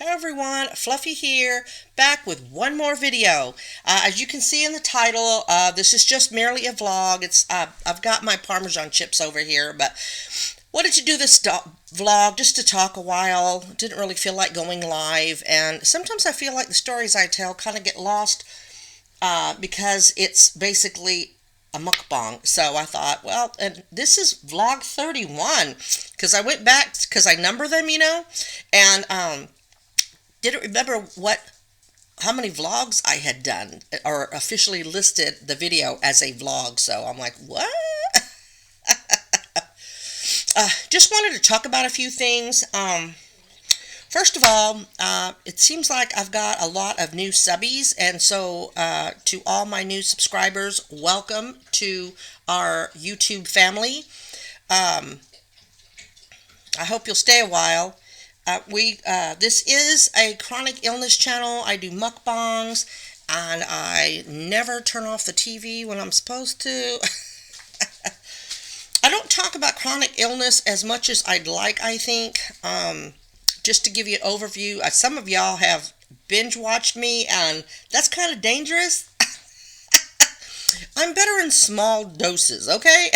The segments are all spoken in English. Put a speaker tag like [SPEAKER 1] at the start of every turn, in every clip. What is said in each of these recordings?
[SPEAKER 1] Hey everyone, Fluffy here, back with one more video. As you can see in the title, this is just merely a vlog. I've got my Parmesan chips over here, but wanted to do this vlog just to talk a while. Didn't really feel like going live, and sometimes I feel like the stories I tell kind of get lost because it's basically a mukbang. So I thought, well, and this is vlog 31 because I went back because I number them, and didn't remember how many vlogs I had done or officially listed the video as a vlog. So I'm like, what? Just wanted to talk about a few things. First of all, it seems like I've got a lot of new subbies, and so to all my new subscribers, welcome to our YouTube family. I hope you'll stay a while. This is a chronic illness channel. I do mukbangs, and I never turn off the TV when I'm supposed to. I don't talk about chronic illness as much as I'd like, I think. Just to give you an overview, some of y'all have binge watched me, and that's kind of dangerous. I'm better in small doses, okay?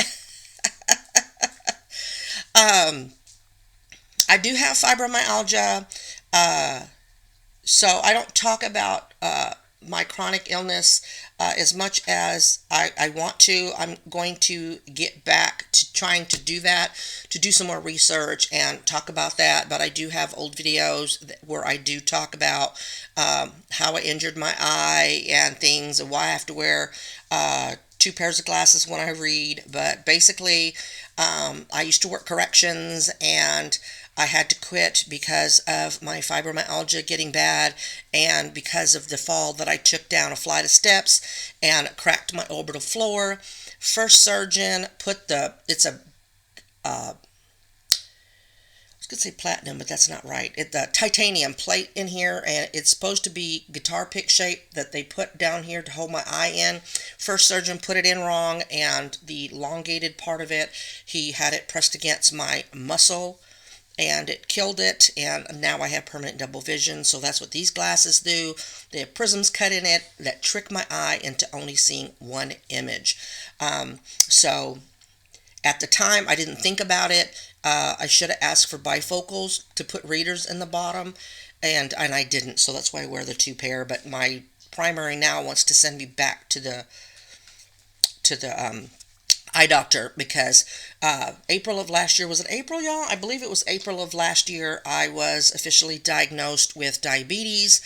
[SPEAKER 1] I do have fibromyalgia, so I don't talk about my chronic illness as much as I want to. I'm going to get back to trying to do that, to do some more research and talk about that. But I do have old videos where I do talk about how I injured my eye and things, and why I have to wear two pairs of glasses when I read. But basically, I used to work corrections, and I had to quit because of my fibromyalgia getting bad, and because of the fall that I took down a flight of steps and cracked my orbital floor. First surgeon put I was going to say platinum, but that's not right. The titanium plate in here, and it's supposed to be guitar pick shape that they put down here to hold my eye in. First surgeon put it in wrong, and the elongated part of it, he had it pressed against my muscle, and it killed it, and now I have permanent double vision. So that's what these glasses do. They have prisms cut in it that trick my eye into only seeing one image. So at the time, I didn't think about it. I should have asked for bifocals to put readers in the bottom, and I didn't. So that's why I wear the two pair. But my primary now wants to send me back to the eye doctor, because April of last year, was it April, y'all? I believe it was April of last year, I was officially diagnosed with diabetes.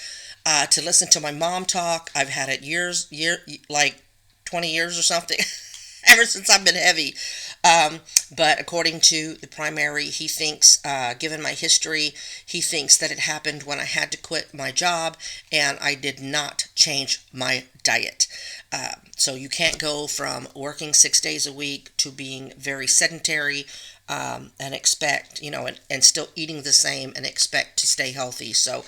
[SPEAKER 1] To listen to my mom talk, I've had it like 20 years or something, ever since I've been heavy. But according to the primary, he thinks, given my history, he thinks that it happened when I had to quit my job and I did not change my diet. So you can't go from working 6 days a week to being very sedentary and expect, and still eating the same and expect to stay healthy. So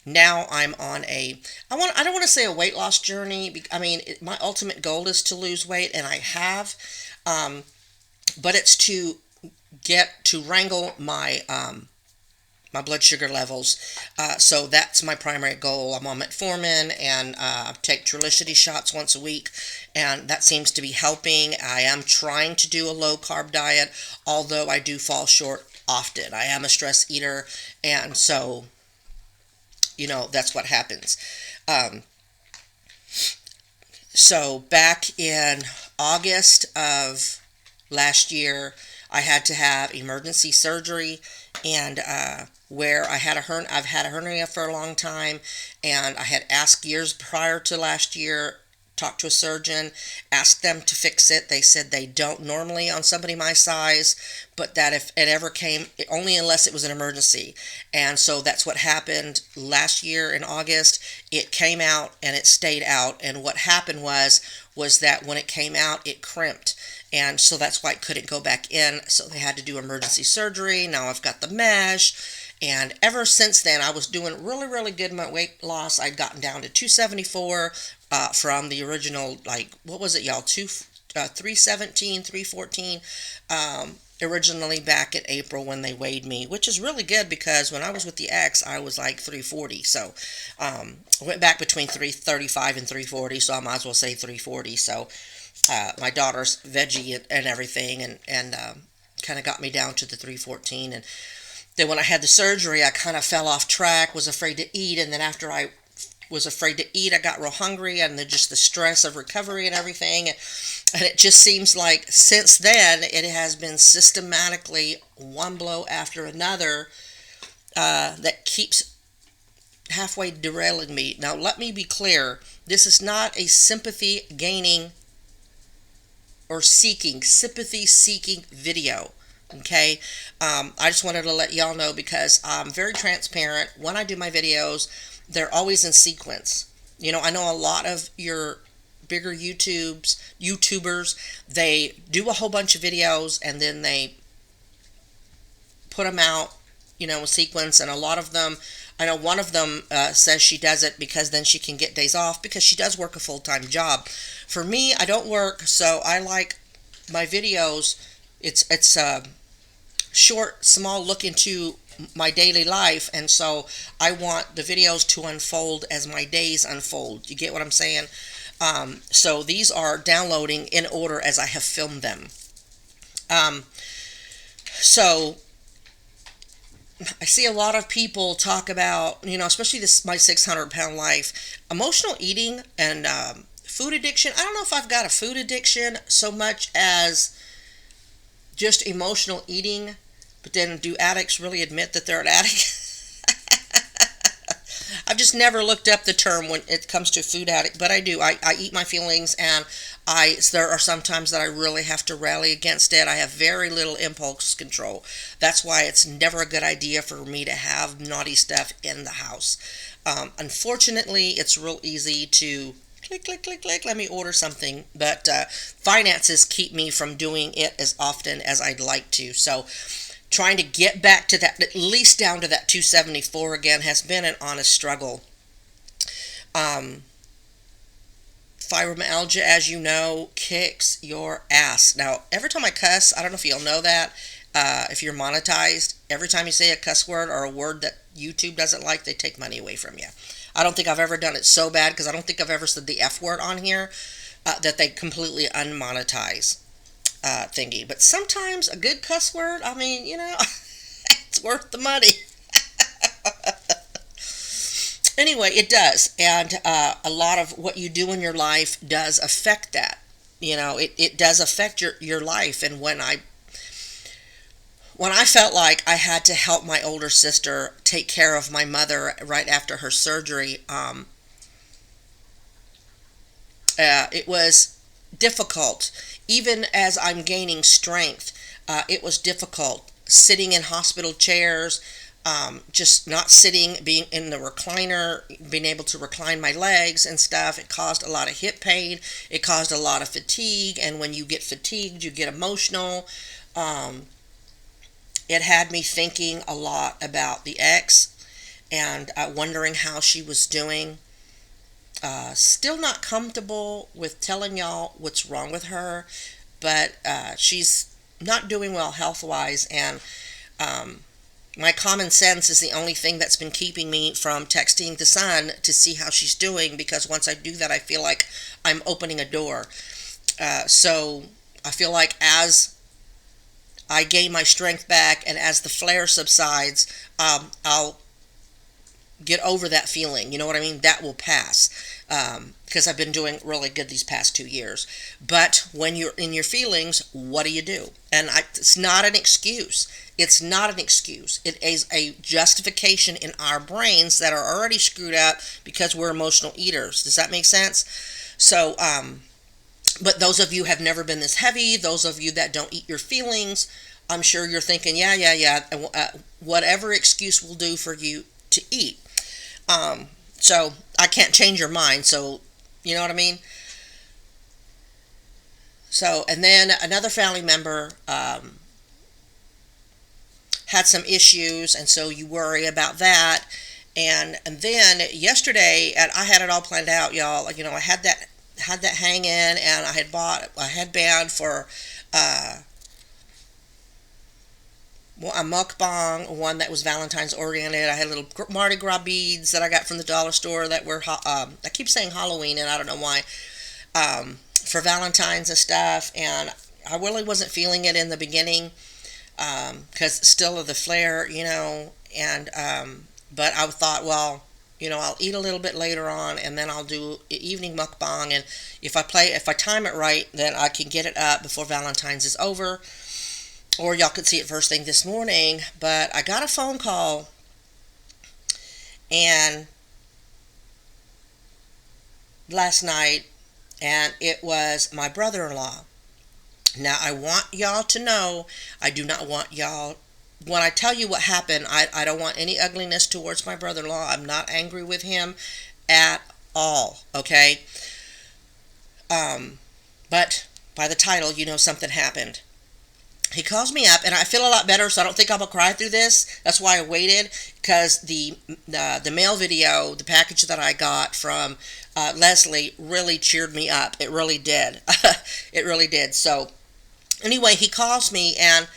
[SPEAKER 1] now I'm on I don't want to say a weight loss journey. I mean, my ultimate goal is to lose weight, and I have, but it's to wrangle my my blood sugar levels. So that's my primary goal. I'm on metformin, and take Trulicity shots once a week, and that seems to be helping. I am trying to do a low carb diet, although I do fall short often. I am a stress eater, and so that's what happens. So back in August of last year, I had to have emergency surgery, and where I've had a hernia for a long time, and I had asked years prior to last year, talked to a surgeon, asked them to fix it. They said they don't normally on somebody my size, but that if it ever came, only unless it was an emergency. And so that's what happened last year in August. It came out and it stayed out. And what happened was that when it came out, it crimped. And so that's why it couldn't go back in. So they had to do emergency surgery. Now I've got the mesh. And ever since then, I was doing really, really good in my weight loss. I'd gotten down to 274 from the original, like, what was it, y'all? 317, 314. originally back in April when they weighed me, which is really good because when I was with the ex, I was like 340. So I went back between 335 and 340, so I might as well say 340. So my daughter's veggie and everything, and kind of got me down to the 314. And then when I had the surgery, I kind of fell off track, was afraid to eat, and then after I was afraid to eat, I got real hungry, and then just the stress of recovery and everything. And it just seems like since then, it has been systematically one blow after another that keeps halfway derailing me. Now, let me be clear. This is not a sympathy gaining or sympathy seeking video. Okay, I just wanted to let y'all know because I'm very transparent. When I do my videos, they're always in sequence. You know, I know a lot of your bigger YouTubers, they do a whole bunch of videos and then they put them out, you know, in sequence. And a lot of them, I know one of them says she does it because then she can get days off because she does work a full-time job. For me, I don't work, so I like my videos. It's a short, small look into my daily life, and so I want the videos to unfold as my days unfold. You get what I'm saying? So these are downloading in order as I have filmed them. So I see a lot of people talk about, you know, especially this my 600-pound life, emotional eating and food addiction. I don't know if I've got a food addiction so much as just emotional eating, but then do addicts really admit that they're an addict? I've just never looked up the term when it comes to food addict, but I do. I eat my feelings, and there are some times that I really have to rally against it. I have very little impulse control. That's why it's never a good idea for me to have naughty stuff in the house. Unfortunately, it's real easy to click, click, click, click, let me order something. But finances keep me from doing it as often as I'd like to. So trying to get back to that, at least down to that 274 again, has been an honest struggle. Fibromyalgia, as you know, kicks your ass. Now, every time I cuss, I don't know if you'll know that, if you're monetized, every time you say a cuss word or a word that YouTube doesn't like, they take money away from you. I don't think I've ever done it so bad, because I don't think I've ever said the F word on here, that they completely unmonetize thingy. But sometimes a good cuss word, I mean, you know, it's worth the money. Anyway, it does. And a lot of what you do in your life does affect that. You know, it does affect your life. And when I felt like I had to help my older sister take care of my mother right after her surgery, it was difficult. Even as I'm gaining strength, it was difficult sitting in hospital chairs, just not sitting, being in the recliner, being able to recline my legs and stuff. It caused a lot of hip pain. It caused a lot of fatigue. And when you get fatigued, you get emotional. It had me thinking a lot about the ex and wondering how she was doing. Still not comfortable with telling y'all what's wrong with her, but she's not doing well health-wise, and my common sense is the only thing that's been keeping me from texting the son to see how she's doing, because once I do that, I feel like I'm opening a door. So I feel like as I gain my strength back and as the flare subsides, I'll get over that feeling. You know what I mean? That will pass, because I've been doing really good these past 2 years. But when you're in your feelings, what do you do? And it's not an excuse. It's not an excuse. It is a justification in our brains that are already screwed up because we're emotional eaters. Does that make sense? So, but those of you have never been this heavy, those of you that don't eat your feelings, I'm sure you're thinking, yeah, whatever excuse will do for you to eat. So I can't change your mind. So, you know what I mean? So, and then another family member had some issues, and so you worry about that. And then yesterday, and I had it all planned out, y'all. You know, I had that hang in, and I had bought a headband for a mukbang, one that was Valentine's oriented. I had little Mardi Gras beads that I got from the dollar store that were, I keep saying Halloween, and I don't know why, for Valentine's and stuff. And I really wasn't feeling it in the beginning, because still of the flare, and but I thought, well, I'll eat a little bit later on, and then I'll do evening mukbang, and if I time it right, then I can get it up before Valentine's is over, or y'all could see it first thing this morning. But I got a phone call, and last night, and it was my brother-in-law. Now, I want y'all to know, I do not want y'all, when I tell you what happened, I don't want any ugliness towards my brother-in-law. I'm not angry with him at all, okay? But by the title, something happened. He calls me up, and I feel a lot better, so I don't think I'm going to cry through this. That's why I waited, because the mail video, the package that I got from Leslie really cheered me up. It really did. It really did. So anyway, he calls me, and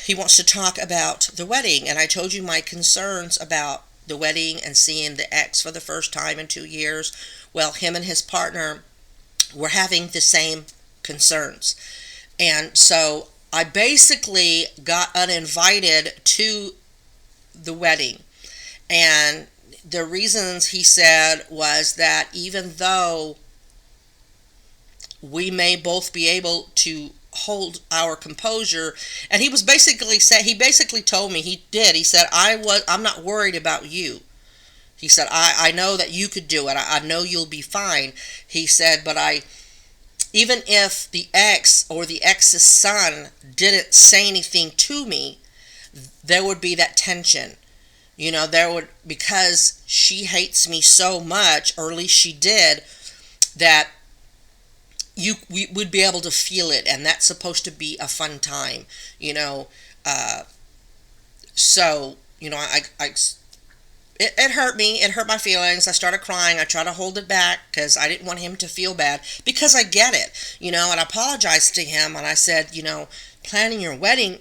[SPEAKER 1] he wants to talk about the wedding. And I told you my concerns about the wedding and seeing the ex for the first time in 2 years. Well, him and his partner were having the same concerns. And so I basically got uninvited to the wedding. And the reasons he said was that even though we may both be able to hold our composure, and he basically told me, he said, I'm not worried about you. He said, I know that you could do it. I know you'll be fine. He said, but even if the ex or the ex's son didn't say anything to me, there would be that tension. Because she hates me so much, or at least she did, that we would be able to feel it, and that's supposed to be a fun time, so, it hurt me. It hurt my feelings. I started crying. I tried to hold it back because I didn't want him to feel bad, because I get it, and I apologized to him, and I said, planning your wedding,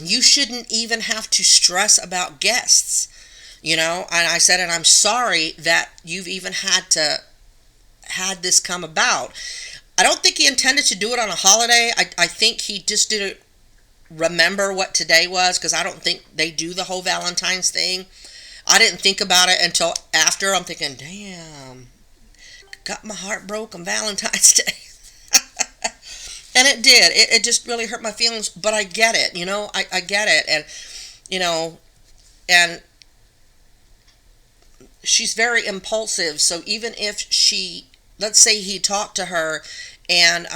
[SPEAKER 1] you shouldn't even have to stress about guests, and I said, and I'm sorry that you've even had this come about. I don't think he intended to do it on a holiday. I think he just didn't remember what today was, because I don't think they do the whole Valentine's thing. I didn't think about it until after. I'm thinking, damn, got my heart broke on Valentine's Day. And it did. It just really hurt my feelings, but I get it, I get it. And she's very impulsive, so even if let's say he talked to her, and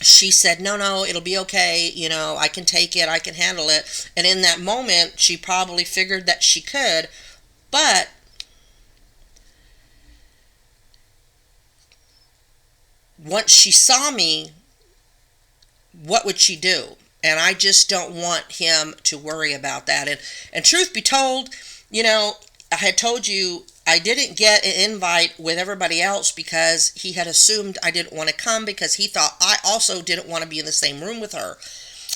[SPEAKER 1] she said, no, it'll be okay, I can take it, I can handle it. And in that moment, she probably figured that she could, but once she saw me, what would she do? And I just don't want him to worry about that. And truth be told, I had told you I didn't get an invite with everybody else because he had assumed I didn't want to come, because he thought I also didn't want to be in the same room with her.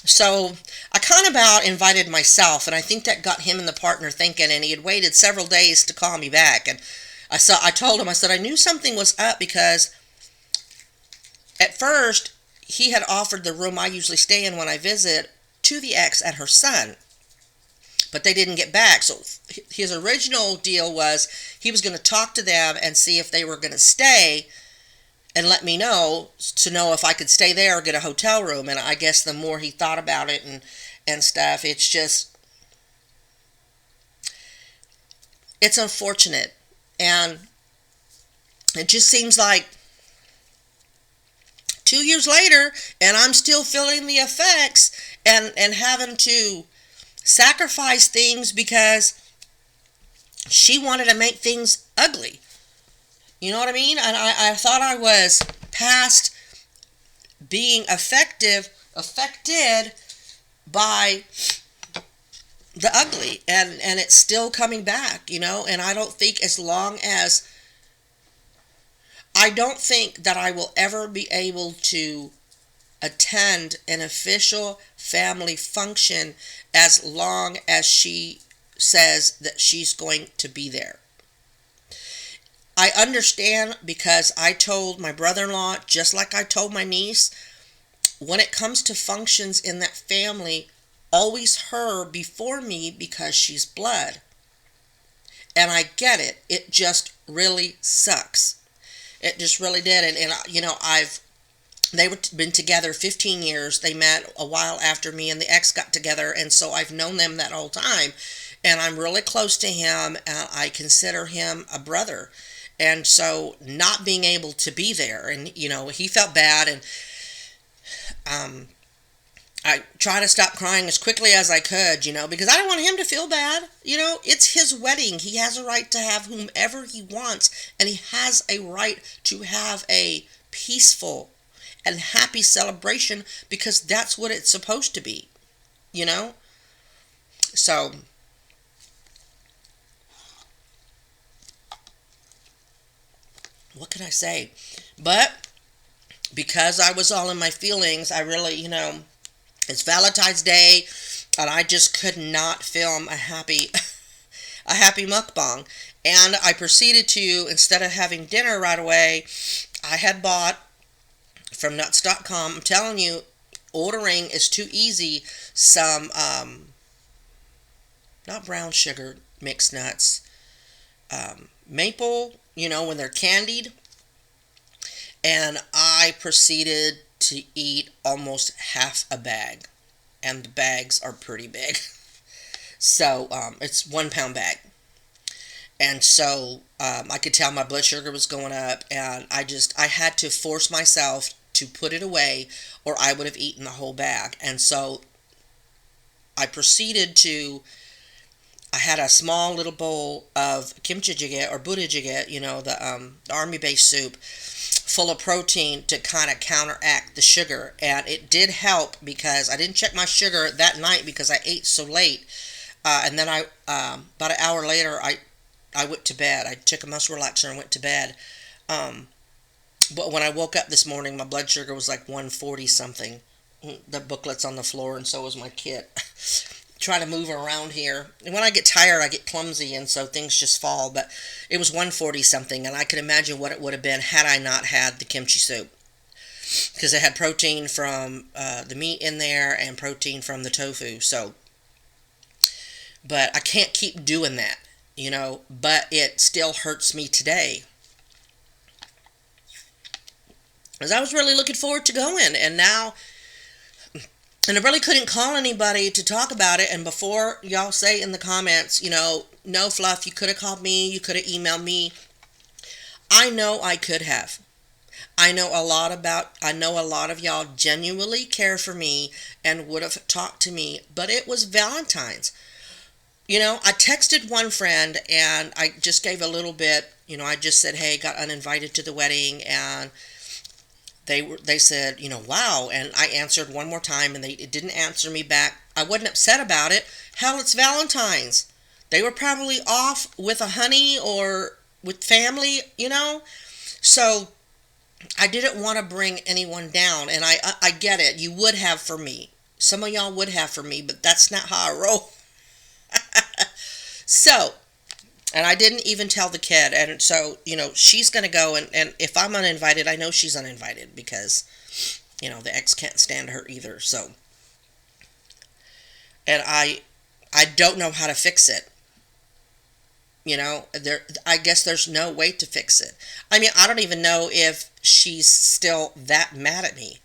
[SPEAKER 1] So I kind of about invited myself, and I think that got him and the partner thinking, and he had waited several days to call me back. And I told him, I said, I knew something was up, because at first he had offered the room I usually stay in when I visit to the ex and her son, but they didn't get back. So his original deal was he was going to talk to them and see if they were going to stay, and let me know to know if I could stay there or get a hotel room. And I guess the more he thought about it and stuff, it's unfortunate. And it just seems like 2 years later, and I'm still feeling the effects and having to sacrifice things because she wanted to make things ugly. You know what I mean? And I thought I was past being affected by the ugly, and it's still coming back, and I don't think I don't think that I will ever be able to attend an official family function as long as she says that she's going to be there. I understand because I told my brother-in-law, just like I told my niece, when it comes to functions in that family, always her before me because she's blood. And I get it. It just really sucks. It just really did. And they were been together 15 years. They met a while after me and the ex got together. And so I've known them that whole time. And I'm really close to him. And I consider him a brother. And so not being able to be there, and he felt bad, and I try to stop crying as quickly as I could, because I don't want him to feel bad. It's his wedding. He has a right to have whomever he wants, and he has a right to have a peaceful and happy celebration because that's what it's supposed to be, So, what can I say? But because I was all in my feelings, I really, it's Valentine's Day, and I just could not film a happy a happy mukbang. And I proceeded to, instead of having dinner right away, I had bought from nuts.com. I'm telling you, ordering is too easy. Some not brown sugar mixed nuts, maple, when they're candied. And I proceeded to eat almost half a bag. And the bags are pretty big. So it's 1 pound bag. And so I could tell my blood sugar was going up. And I had to force myself to put it away, or I would have eaten the whole bag. And so I proceeded to, I had a small little bowl of kimchi jjigae or buddha jjigae, the army base soup, full of protein to kind of counteract the sugar. And it did help because I didn't check my sugar that night because I ate so late. And then about an hour later, I went to bed. I took a muscle relaxer and went to bed. But when I woke up this morning, my blood sugar was like 140 something. The booklet's on the floor, and so was my kit. Try to move around here. And when I get tired, I get clumsy, and so things just fall. But it was 140 something, and I could imagine what it would have been had I not had the kimchi soup. Because it had protein from the meat in there and protein from the tofu. So, but I can't keep doing that, But it still hurts me today. Because I was really looking forward to going, and now... And I really couldn't call anybody to talk about it. And before y'all say in the comments, no, Fluff, you could have called me, you could have emailed me. I know I could have. I know a lot of y'all genuinely care for me and would have talked to me. But it was Valentine's. I texted one friend and I just gave a little bit. I just said, hey, got uninvited to the wedding, and they said, wow. And I answered one more time, and they didn't answer me back. I wasn't upset about it. Hell, it's Valentine's. They were probably off with a honey or with family, So I didn't want to bring anyone down. And I get it. You would have for me. Some of y'all would have for me, but that's not how I roll. So, and I didn't even tell the kid. And so, she's going to go. And if I'm uninvited, I know she's uninvited because, the ex can't stand her either. So, and I don't know how to fix it. I guess there's no way to fix it. I mean, I don't even know if she's still that mad at me.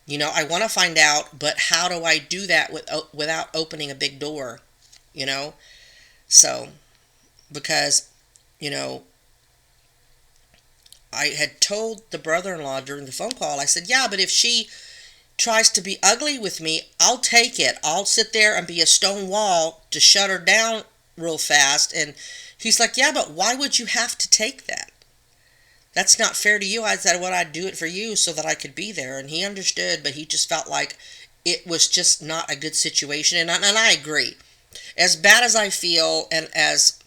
[SPEAKER 1] I want to find out, but how do I do that without opening a big door? So, because, I had told the brother-in-law during the phone call, I said, yeah, but if she tries to be ugly with me, I'll take it. I'll sit there and be a stone wall to shut her down real fast. And he's like, yeah, but why would you have to take that? That's not fair to you. I said, well, I'd do it for you so that I could be there. And he understood, but he just felt like it was just not a good situation. And I agree. As bad as I feel and as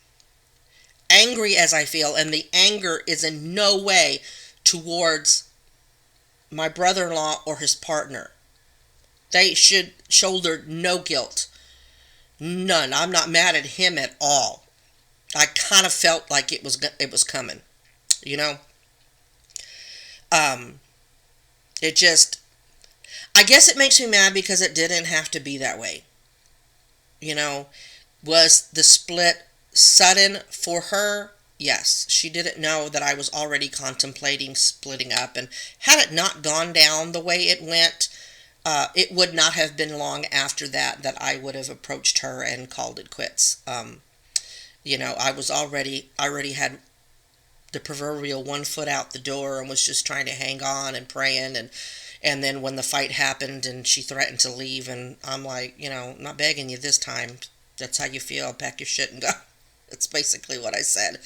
[SPEAKER 1] angry as I feel, and the anger is in no way towards my brother-in-law or his partner. They should shoulder no guilt. None. I'm not mad at him at all. I kind of felt like it was coming, you know. Um, it just, I guess it makes me mad because it didn't have to be that way. You know, was the split sudden for her? Yes, she didn't know that I was already contemplating splitting up, and had it not gone down the way it went, it would not have been long after that I would have approached her and called it quits. I already had the proverbial one foot out the door and was just trying to hang on and praying, and then when the fight happened and she threatened to leave, and I'm like, I'm not begging you this time. That's how you feel. Pack your shit and go. That's basically what I said.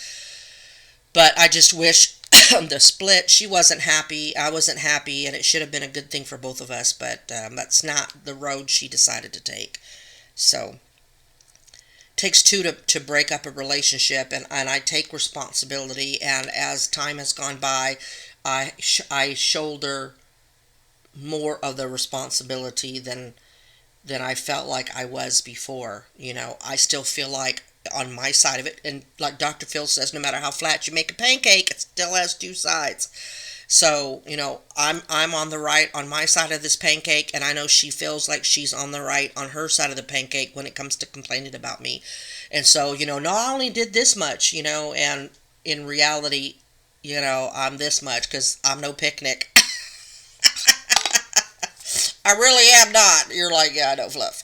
[SPEAKER 1] But I just wish the split, she wasn't happy, I wasn't happy, and it should have been a good thing for both of us, but that's not the road she decided to take. So, takes two to break up a relationship, and I take responsibility, and as time has gone by, I shoulder more of the responsibility than I felt like I was before. I still feel like on my side of it, and like Dr. Phil says, no matter how flat you make a pancake, it still has two sides. So, I'm on the right on my side of this pancake, and I know she feels like she's on the right on her side of the pancake when it comes to complaining about me. And so, no, I only did this much, and in reality, I'm this much because I'm no picnic. I really am not. You're like, yeah, I know, Fluff.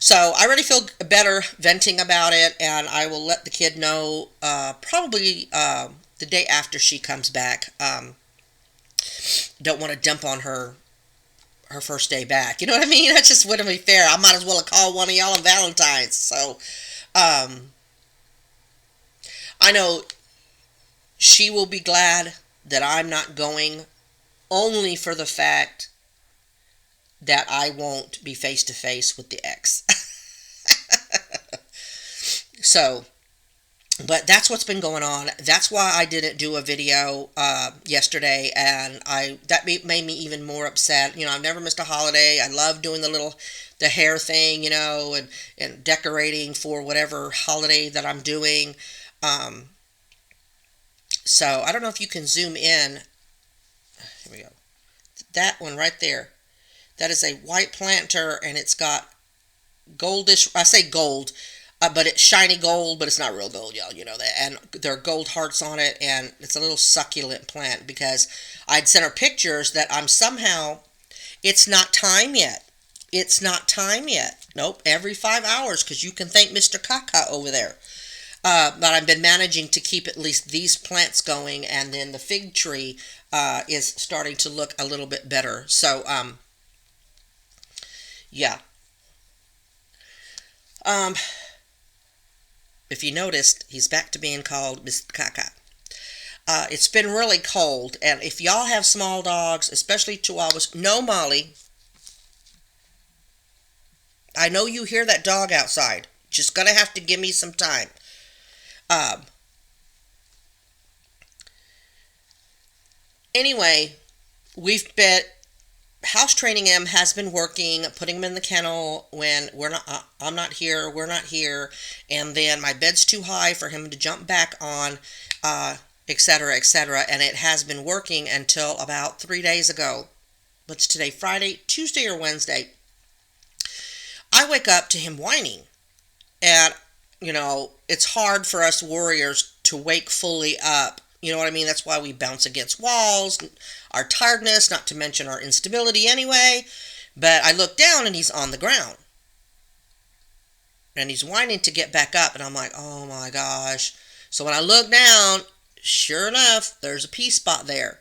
[SPEAKER 1] So I already feel better venting about it, and I will let the kid know probably the day after she comes back. Don't want to dump on her first day back. You know what I mean? That just wouldn't be fair. I might as well have called one of y'all on Valentines. So I know she will be glad that I'm not going, only for the fact that I won't be face to face with the ex. So, but that's what's been going on. That's why I didn't do a video yesterday, and that made me even more upset. I've never missed a holiday. I love doing the hair thing, and decorating for whatever holiday that I'm doing. So I don't know if you can zoom in. Here we go. That one right there. That is a white planter, and it's got goldish, I say gold, but it's shiny gold, but it's not real gold, y'all, you know that. And there are gold hearts on it, and it's a little succulent plant, because I'd sent her pictures that it's not time yet. It's not time yet. Nope, every 5 hours, because you can thank Mr. Kaka over there. But I've been managing to keep at least these plants going, and then the fig tree is starting to look a little bit better. So, yeah. If you noticed, he's back to being called Mr. Kaka. It's been really cold, and if y'all have small dogs, especially Chihuahuas, no, Molly, I know you hear that dog outside. Just gonna have to give me some time. Anyway, house training him has been working, putting him in the kennel when I'm not here, we're not here, and then my bed's too high for him to jump back on, etc., etc., and it has been working until about 3 days ago. What's today, Friday, Tuesday or Wednesday? I wake up to him whining, and, it's hard for us warriors to wake fully up. You know what I mean? That's why we bounce against walls, our tiredness, not to mention our instability anyway. But I look down and he's on the ground. And he's whining to get back up. And I'm like, oh my gosh. So when I look down, sure enough, there's a pee spot there.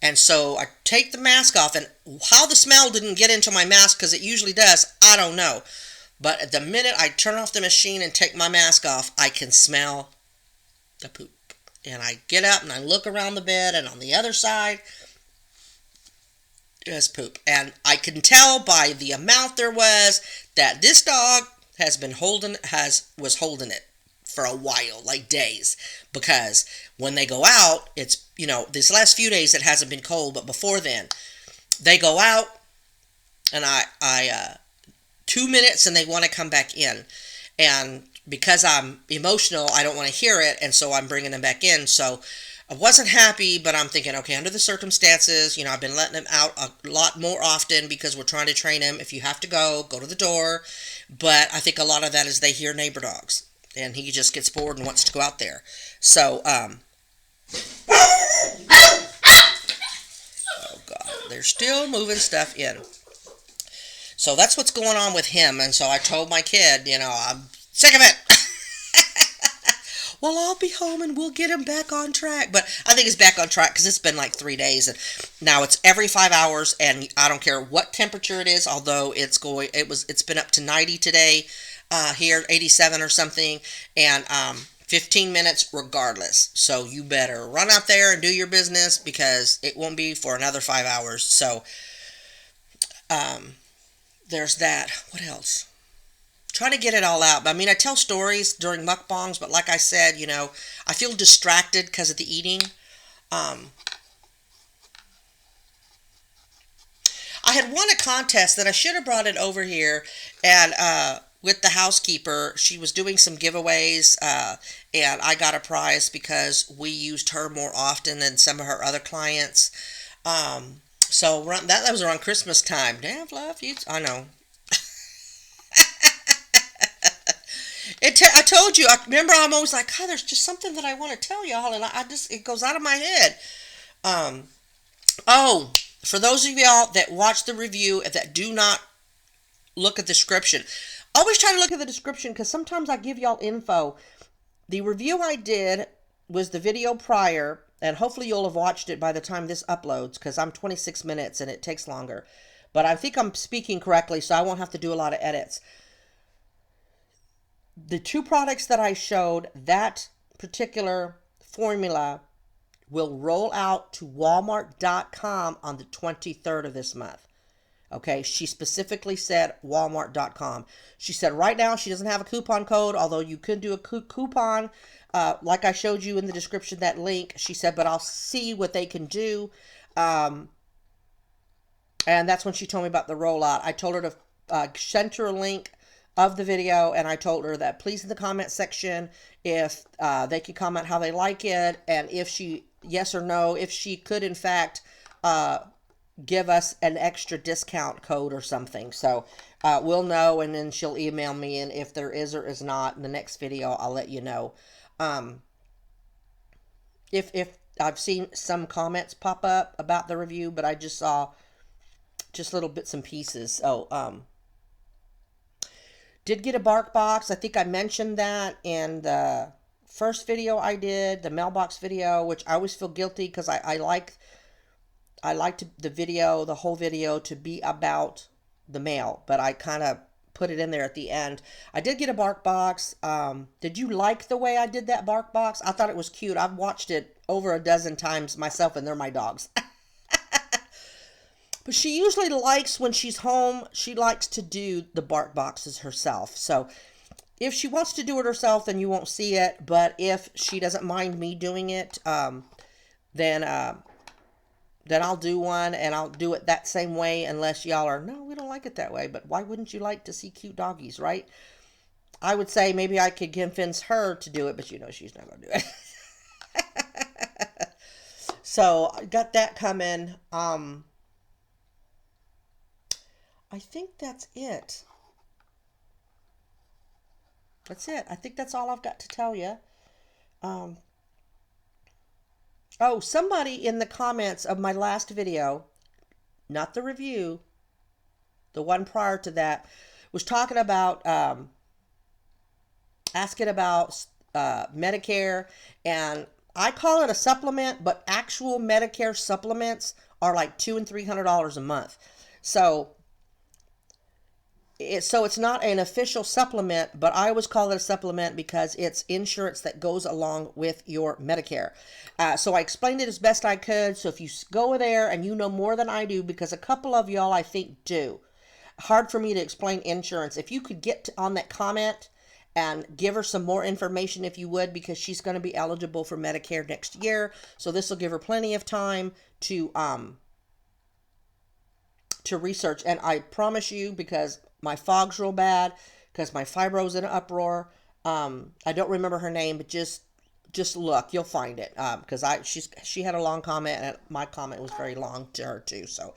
[SPEAKER 1] And so I take the mask off. And how the smell didn't get into my mask, because it usually does, I don't know. But at the minute I turn off the machine and take my mask off, I can smell the poop. And I get up and I look around the bed, and on the other side, there's poop. And I can tell by the amount there was that this dog was holding it for a while, like days. Because When they go out, it's, these last few days it hasn't been cold, but before then, they go out and I 2 minutes and they want to come back in. And because I'm emotional, I don't want to hear it. And so I'm bringing them back in. So I wasn't happy, but I'm thinking, okay, under the circumstances, I've been letting them out a lot more often because we're trying to train them. If you have to go to the door. But I think a lot of that is they hear neighbor dogs and he just gets bored and wants to go out there. So, oh God, they're still moving stuff in. So that's what's going on with him. And so I told my kid, I'm sick of it. Well, I'll be home and we'll get him back on track. But I think it's back on track because it's been like 3 days. And now it's every 5 hours. And I don't care what temperature it is, although it's been up to 90 today here, 87 or something. And 15 minutes regardless. So you better run out there and do your business because it won't be for another 5 hours. So there's that. What else? Trying to get it all out. I mean, I tell stories during mukbangs, but like I said, I feel distracted because of the eating. I had won a contest that I should have brought it over here, and with the housekeeper, she was doing some giveaways, and I got a prize because we used her more often than some of her other clients. So that was around Christmas time. Damn, love you. I know. I told you. I remember. I'm always like, God, there's just something that I want to tell y'all, and it goes out of my head. Oh, for those of y'all that watch the review that do not look at the description, always try to look at the description because sometimes I give y'all info. The review I did was the video prior, and hopefully you'll have watched it by the time this uploads because I'm 26 minutes and it takes longer. But I think I'm speaking correctly, so I won't have to do a lot of edits. The 2 products that I showed, that particular formula will roll out to Walmart.com on the 23rd of this month. Okay, she specifically said Walmart.com. She said right now she doesn't have a coupon code, although you could do a coupon like I showed you in the description, that link. She said, but I'll see what they can do. And that's when she told me about the rollout. I told her to send her a link of the video, and I told her that please in the comment section if they could comment how they like it, and if she, yes or no, if she could in fact give us an extra discount code or something. So we'll know, and then she'll email me, and if there is or is not in the next video, I'll let you know. If I've seen some comments pop up about the review, but I just saw just little bits and pieces. So did get a bark box. I think I mentioned that in the first video I did, the mailbox video, which I always feel guilty because I liked the video, the whole video, to be about the mail, but I kind of put it in there at the end. I did get a bark box. Did you like the way I did that bark box? I thought it was cute. I've watched it over a dozen times myself, and they're my dogs. But she usually likes, when she's home, she likes to do the bark boxes herself. So if she wants to do it herself, then you won't see it. But if she doesn't mind me doing it, then I'll do one, and I'll do it that same way, unless y'all are, no, we don't like it that way. But why wouldn't you like to see cute doggies, right? I would say maybe I could convince her to do it, but she's not going to do it. So I got that coming. I think that's it. That's it. I think that's all I've got to tell you. Oh, somebody in the comments of my last video, not the review, the one prior to that, was talking about, asking about Medicare, and I call it a supplement, but actual Medicare supplements are like $200 and $300 a month. So it's not an official supplement, but I always call it a supplement because it's insurance that goes along with your Medicare. So I explained it as best I could. So if you go there and you know more than I do, because a couple of y'all I think do, hard for me to explain insurance. If you could get on that comment and give her some more information if you would, because she's going to be eligible for Medicare next year. So this will give her plenty of time to research. And I promise you, because my fog's real bad, because my fibro's in an uproar. I don't remember her name, but just look, you'll find it. Because she had a long comment, and my comment was very long to her too. So,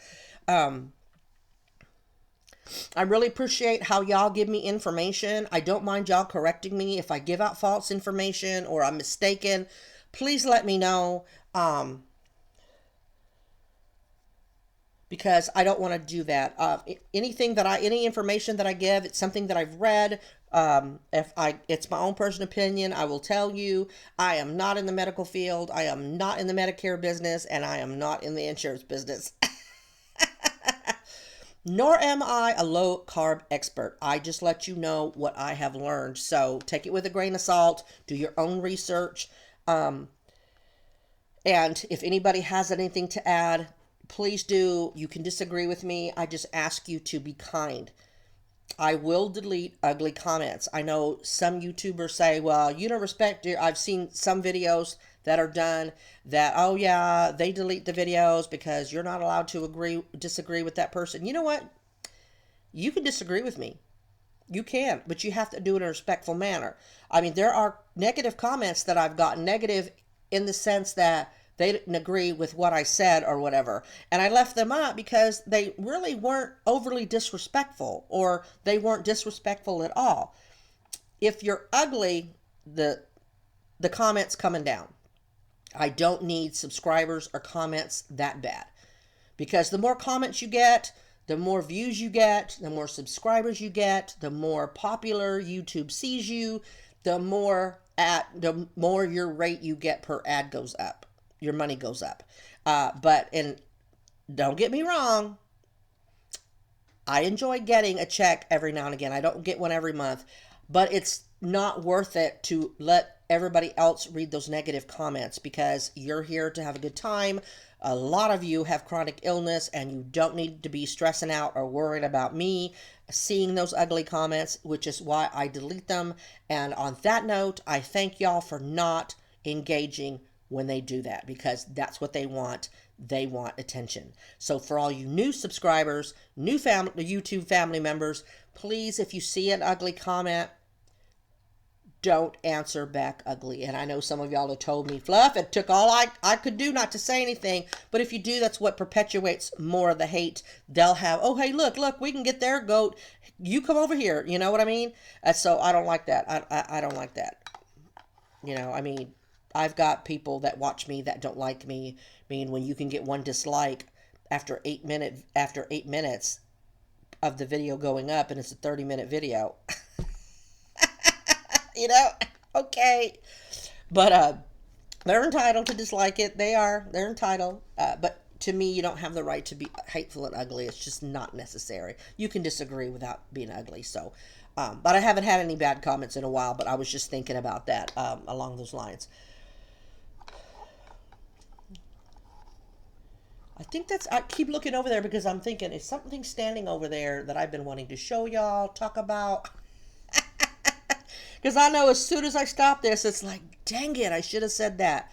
[SPEAKER 1] I really appreciate how y'all give me information. I don't mind y'all correcting me if I give out false information or I'm mistaken. Please let me know. Because I don't want to do that. Any information that I give, it's something that I've read. It's my own personal opinion. I will tell you, I am not in the medical field. I am not in the Medicare business, and I am not in the insurance business. Nor am I a low carb expert. I just let you know what I have learned. So take it with a grain of salt. Do your own research. And if anybody has anything to add, please do. You can disagree with me. I just ask you to be kind. I will delete ugly comments. I know some YouTubers say, well, you don't respect your... I've seen some videos that are done that, oh yeah, they delete the videos because you're not allowed to disagree with that person. You know what? You can disagree with me. You can, but you have to do it in a respectful manner. I mean, there are negative comments that I've gotten, negative in the sense that they didn't agree with what I said or whatever. And I left them up because they really weren't overly disrespectful, or they weren't disrespectful at all. If you're ugly, the comments coming down. I don't need subscribers or comments that bad. Because the more comments you get, the more views you get, the more subscribers you get, the more popular YouTube sees you, the more your rate you get per ad goes up. Your money goes up. And don't get me wrong, I enjoy getting a check every now and again. I don't get one every month, but it's not worth it to let everybody else read those negative comments, because you're here to have a good time. A lot of you have chronic illness, and you don't need to be stressing out or worried about me seeing those ugly comments, which is why I delete them. And on that note, I thank y'all for not engaging when they do that, because that's what they want. They want attention. So for all you new subscribers, new YouTube family members, please, if you see an ugly comment, don't answer back ugly. And I know some of y'all have told me, Fluff, it took all I could do not to say anything. But if you do, that's what perpetuates more of the hate. They'll have, oh, hey, look, we can get their goat. You come over here. You know what I mean? So I don't like that. I don't like that. I mean, I've got people that watch me that don't like me. I mean, when you can get one dislike after 8 minutes of the video going up, and it's a 30-minute video. Okay. But they're entitled to dislike it. They're entitled. But to me, you don't have the right to be hateful and ugly. It's just not necessary. You can disagree without being ugly. So, but I haven't had any bad comments in a while, but I was just thinking about that along those lines. I keep looking over there because I'm thinking, is something standing over there that I've been wanting to show y'all, talk about? Because I know as soon as I stop this, it's like, dang it, I should have said that.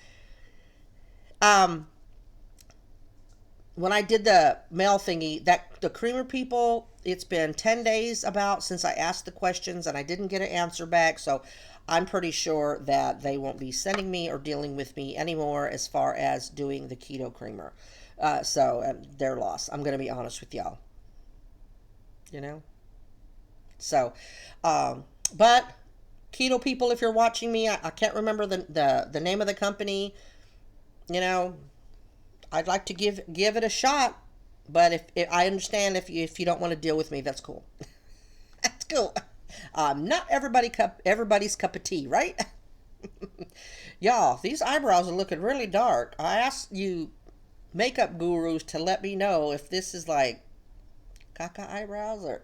[SPEAKER 1] When I did the mail thingy, the creamer people, it's been 10 days since I asked the questions, and I didn't get an answer back. So I'm pretty sure that they won't be sending me or dealing with me anymore as far as doing the keto creamer. So their loss. I'm going to be honest with y'all. So, but keto people, if you're watching me, I can't remember the name of the company. I'd like to give it a shot, but if I understand if you don't want to deal with me, that's cool. That's cool. Not everybody's cup of tea, right? Y'all, these eyebrows are looking really dark. I asked you makeup gurus to let me know if this is like caca eyebrows, or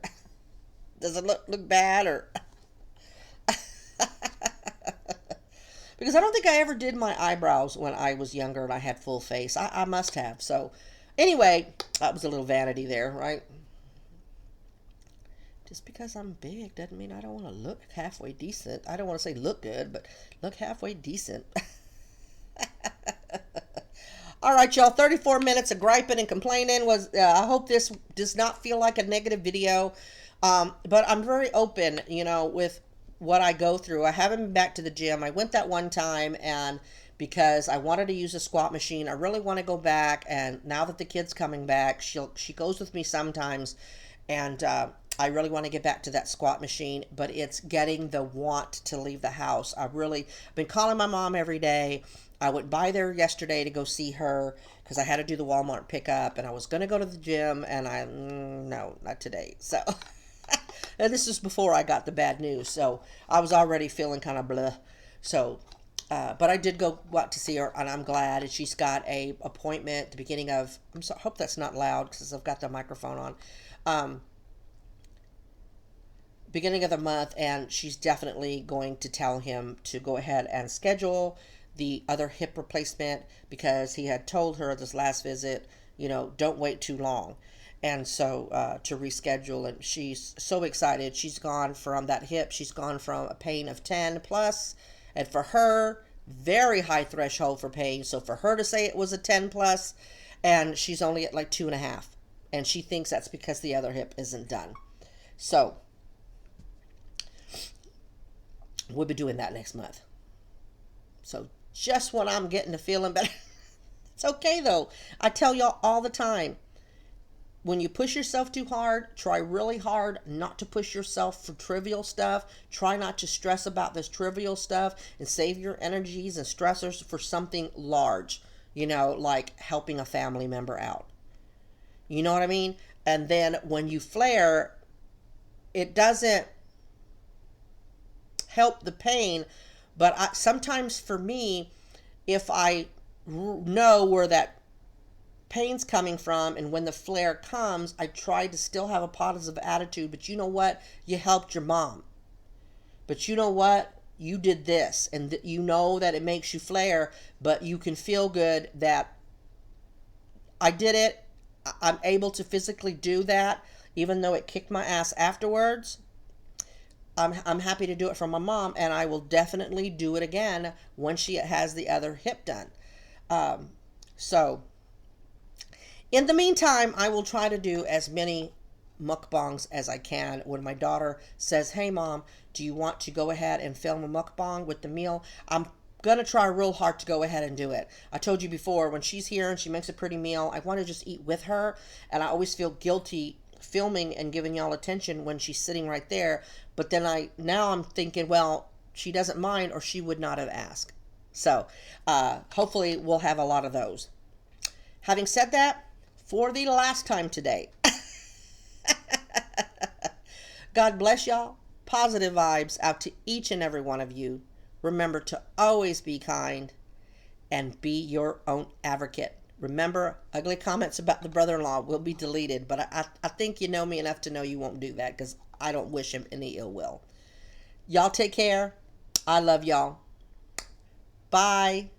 [SPEAKER 1] does it look bad, or because I don't think I ever did my eyebrows when I was younger and I had full face. I must have. So anyway, that was a little vanity there, right? Just because I'm big doesn't mean I don't want to look halfway decent. I don't want to say look good, but look halfway decent. All right, y'all. 34 minutes of griping and complaining was. I hope this does not feel like a negative video, but I'm very open, with what I go through. I haven't been back to the gym. I went that one time, and because I wanted to use a squat machine, I really want to go back. And now that the kid's coming back, she goes with me sometimes, and I really want to get back to that squat machine. But it's getting the want to leave the house. I've been calling my mom every day. I went by there yesterday to go see her because I had to do the Walmart pickup, and I was going to go to the gym, and no, not today. So, and this is before I got the bad news, so I was already feeling kind of blah. So, but I did go out to see her, and I'm glad. And she's got a appointment at the beginning of. I hope that's not loud because I've got the microphone on. Beginning of the month, and she's definitely going to tell him to go ahead and schedule the other hip replacement because he had told her this last visit, don't wait too long. And so to reschedule, and she's so excited. She's gone from that hip, she's gone from a pain of 10 plus, and for her, very high threshold for pain. So for her to say it was a 10 plus, and she's only at like 2.5, and she thinks that's because the other hip isn't done. So we'll be doing that next month. So just when I'm getting the feeling better, it's okay though. I tell y'all all the time, when you push yourself too hard, try really hard not to push yourself for trivial stuff. Try not to stress about this trivial stuff and save your energies and stressors for something large, like helping a family member out. You know what I mean? And then when you flare, it doesn't help the pain. But sometimes for me, if I know where that pain's coming from and when the flare comes, I try to still have a positive attitude. But you know what? You helped your mom. But you know what? You did this. And you know that it makes you flare, but you can feel good that I did it. I'm able to physically do that, even though it kicked my ass afterwards. I'm happy to do it for my mom, and I will definitely do it again when she has the other hip done. So, in the meantime, I will try to do as many mukbangs as I can. When my daughter says, "Hey, Mom, do you want to go ahead and film a mukbang with the meal?" I'm going to try real hard to go ahead and do it. I told you before, when she's here and she makes a pretty meal, I want to just eat with her, and I always feel guilty filming and giving y'all attention when she's sitting right there. But then now I'm thinking, well, she doesn't mind or she would not have asked. So hopefully we'll have a lot of those. Having said that, for the last time today, God bless y'all. Positive vibes out to each and every one of you. Remember to always be kind and be your own advocate. Remember, ugly comments about the brother-in-law will be deleted, but I think you know me enough to know you won't do that because I don't wish him any ill will. Y'all take care. I love y'all. Bye.